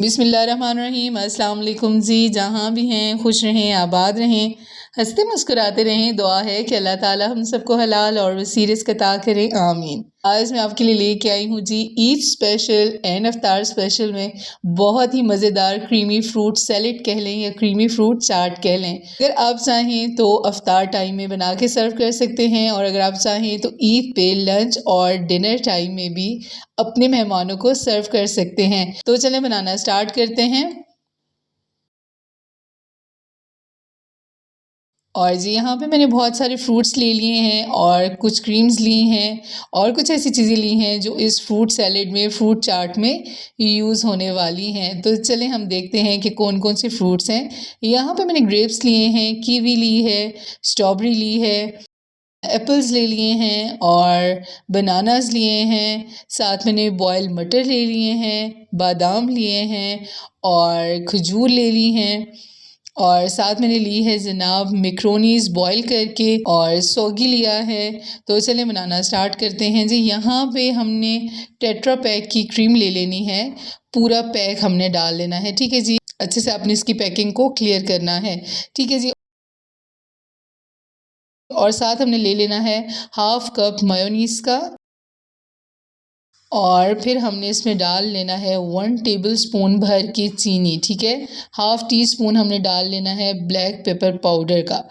बिस्मिल्लाहिर्रहमानिर्रहीम। अस्सलाम वालेकुम जी। जहाँ भी हैं खुश रहें, आबाद रहें, हंसते मुस्कुराते रहें। दुआ है कि अल्लाह ताला हम सबको हलाल और वसी रिज़्क़ अता करें, आमीन। आज मैं आपके लिए लेके आई हूँ जी Eid special and Aftar special में बहुत ही मज़ेदार क्रीमी फ्रूट सैलेड कह लें या क्रीमी फ्रूट चाट कह लें। अगर आप चाहें तो अफ्तार टाइम में बना के सर्व कर सकते हैं, और अगर आप चाहें तो ईद पे लंच और डिनर टाइम में भी अपने मेहमानों को सर्व कर सकते हैं। तो चलें बनाना स्टार्ट करते हैं। और जी यहाँ पे मैंने बहुत सारे फ्रूट्स ले लिए हैं और कुछ क्रीम्स ली हैं और कुछ ऐसी चीज़ें ली हैं जो इस फ्रूट सैलेड में, फ्रूट चाट में यूज़ होने वाली हैं। तो चलें हम देखते हैं कि कौन कौन से फ्रूट्स हैं। यहाँ पे मैंने ग्रेप्स लिए हैं, कीवी ली है, स्ट्रॉबेरी ली है, एप्पल्स ले लिए हैं और बनानास लिए हैं। साथ मैंने बॉयल मटर ले लिए हैं, बादाम लिए हैं और खजूर ले ली हैं। और साथ मैंने ली है जनाब मैक्रोनीस बॉईल करके, और सौगी लिया है। तो चलें बनाना स्टार्ट करते हैं जी। यहाँ पे हमने टेट्रा पैक की क्रीम ले लेनी है, पूरा पैक हमने डाल लेना है, ठीक है जी। अच्छे से आपने इसकी पैकिंग को क्लियर करना है, ठीक है जी। और साथ हमने ले लेना है हाफ कप मेयोनीज का, और फिर हमने इसमें डाल लेना है 1 टेबलस्पून भर की चीनी, ठीक है। हाफ टी स्पून हमने डाल लेना है ब्लैक पेपर पाउडर का।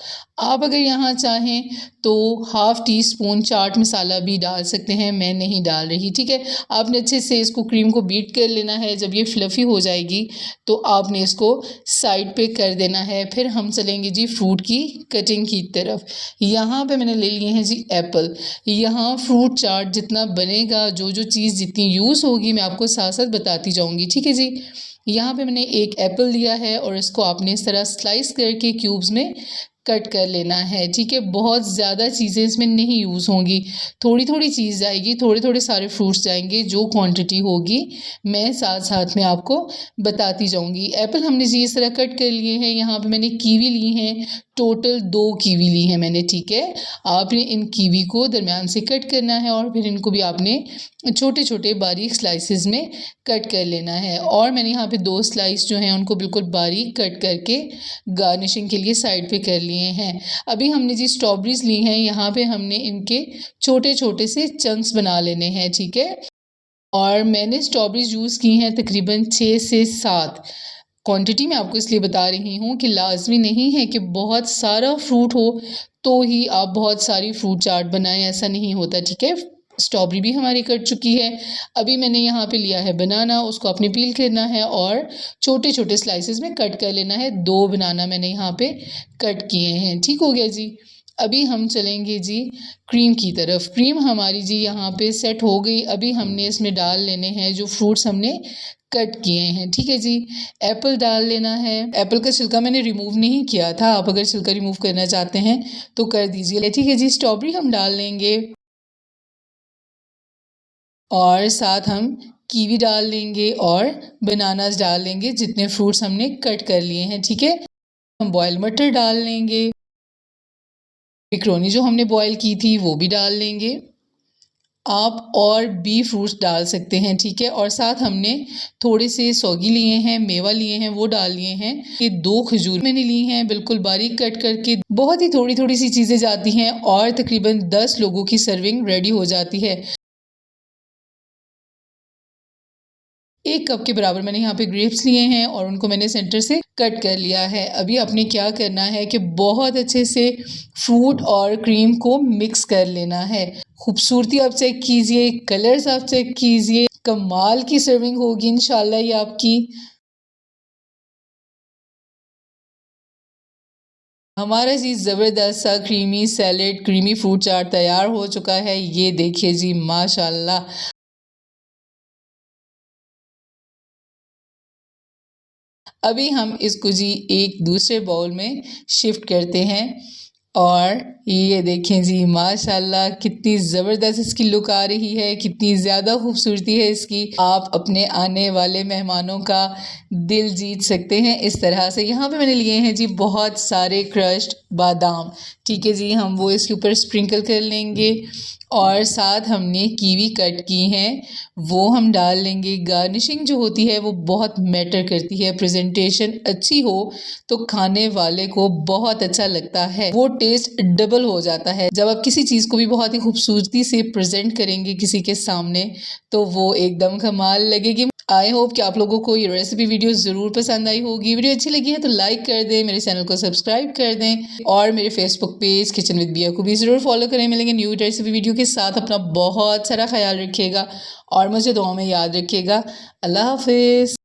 आप अगर यहाँ चाहें तो half tea spoon chaat masala भी डाल सकते हैं, मैं नहीं डाल रही, ठीक है। आपने अच्छे से इसको क्रीम को बीट कर लेना है। जब ये फ्लफ़ी हो जाएगी तो आपने इसको साइड पे कर देना है। फिर हम चलेंगे जी फ्रूट की कटिंग की तरफ। यहाँ पे मैंने ले लिए हैं जी एप्पल। यहाँ फ्रूट चाट जितना बनेगा, जो जो चीज़ जितनी यूज़ होगी मैं आपको साथ साथ बताती जाऊँगी, ठीक है जी। यहाँ पे मैंने एक एप्पल लिया है और इसको आपने इस तरह स्लाइस करके क्यूब्स में कट कर लेना है, ठीक है। बहुत ज़्यादा चीज़ें इसमें नहीं यूज़ होंगी, थोड़ी थोड़ी चीज़ जाएगी, थोड़े थोड़े सारे फ्रूट्स जाएंगे। जो क्वांटिटी होगी मैं साथ साथ में आपको बताती जाऊंगी। एप्पल हमने जी इस तरह कट कर लिए हैं। यहाँ पे मैंने कीवी ली हैं, टोटल 2 कीवी ली हैं मैंने, ठीक है। आपने इन कीवी को दरमियान से कट करना है और फिर इनको भी आपने छोटे छोटे बारीक स्लाइसेस में कट कर लेना है। और मैंने यहाँ पे 2 स्लाइस जो हैं उनको बिल्कुल बारीक कट करके गार्निशिंग के लिए साइड पे कर लिए हैं। अभी हमने जी स्ट्रॉबेरीज ली हैं, यहाँ पे हमने इनके छोटे छोटे से चंक्स बना लेने हैं, ठीक है। और मैंने स्ट्रॉबेरीज यूज़ की हैं तकरीबन 6 से 7। क्वांटिटी मैं आपको इसलिए बता रही हूँ कि लाजमी नहीं है कि बहुत सारा फ्रूट हो तो ही आप बहुत सारी फ्रूट चाट बनाएं, ऐसा नहीं होता, ठीक है। स्ट्रॉबेरी भी हमारी कट चुकी है। अभी मैंने यहाँ पे लिया है बनाना, उसको आपने पील करना है और छोटे छोटे स्लाइसेस में कट कर लेना है। 2 बनाना मैंने यहाँ पे कट किए हैं, ठीक हो गया जी। अभी हम चलेंगे जी क्रीम की तरफ। क्रीम हमारी जी यहाँ पे सेट हो गई। अभी हमने इसमें डाल लेने हैं जो फ्रूट्स हमने कट किए हैं, ठीक है जी। एप्पल डाल लेना है। एप्पल का छिलका मैंने रिमूव नहीं किया था, आप अगर छिलका रिमूव करना चाहते हैं तो कर दीजिए, ठीक है जी। स्ट्रॉबेरी हम डाल लेंगे और साथ हम कीवी डाल लेंगे और बनानास डाल लेंगे, जितने फ्रूट्स हमने कट कर लिए हैं, ठीक है। हम बॉयल मटर डाल लेंगे, मैक्रोनी जो हमने बॉयल की थी वो भी डाल लेंगे। आप और भी फ्रूट्स डाल सकते हैं, ठीक है। और साथ हमने थोड़े से सौगी लिए हैं, मेवा लिए हैं, वो डाल लिए हैं। ये 2 खजूर मैंने ली हैं बिल्कुल बारीक कट करके। बहुत ही थोड़ी थोड़ी सी चीज़ें जाती हैं और तकरीबन 10 लोगों की सर्विंग रेडी हो जाती है। 1 कप के बराबर मैंने यहाँ पे ग्रेप्स लिए हैं और उनको मैंने सेंटर से कट कर लिया है। अभी आपने क्या करना है कि बहुत अच्छे से फ्रूट और क्रीम को मिक्स कर लेना है। खूबसूरती आप चेक कीजिए, कलर्स आप चेक कीजिए, कमाल की सर्विंग होगी इंशाल्लाह ये आपकी। हमारा जी ज़बरदस्त सा क्रीमी सैलेड, क्रीमी फ्रूट चाट तैयार हो चुका है। ये देखिए जी माशाल्लाह। अभी हम इसको जी एक दूसरे बाउल में शिफ्ट करते हैं और ये देखें जी माशाल्लाह कितनी ज़बरदस्त इसकी लुक आ रही है, कितनी ज़्यादा खूबसूरती है इसकी। आप अपने आने वाले मेहमानों का दिल जीत सकते हैं इस तरह से। यहाँ पे मैंने लिए हैं जी बहुत सारे क्रश्ड बादाम, ठीक है जी। हम वो इसके ऊपर स्प्रिंकल कर लेंगे और साथ हमने कीवी कट की हैं, वो हम डाल लेंगे। गार्निशिंग जो होती है वो बहुत मैटर करती है। प्रेजेंटेशन अच्छी हो तो खाने वाले को बहुत अच्छा लगता है, वो टेस्ट डबल हो जाता है। जब आप किसी चीज़ को भी बहुत ही खूबसूरती से प्रेजेंट करेंगे किसी के सामने तो वो एकदम कमाल लगेगी। आई होप कि आप लोगों को ये रेसिपी वीडियो ज़रूर पसंद आई होगी। वीडियो अच्छी लगी है तो लाइक कर दें, मेरे चैनल को सब्सक्राइब कर दें और मेरे फेसबुक पेज किचन विद बिया को भी ज़रूर फॉलो करें। मिलेंगे न्यू रेसिपी वीडियो के साथ। अपना बहुत सारा ख्याल रखिएगा और मुझे दुआ में याद रखिएगा। अल्लाह हाफिज़।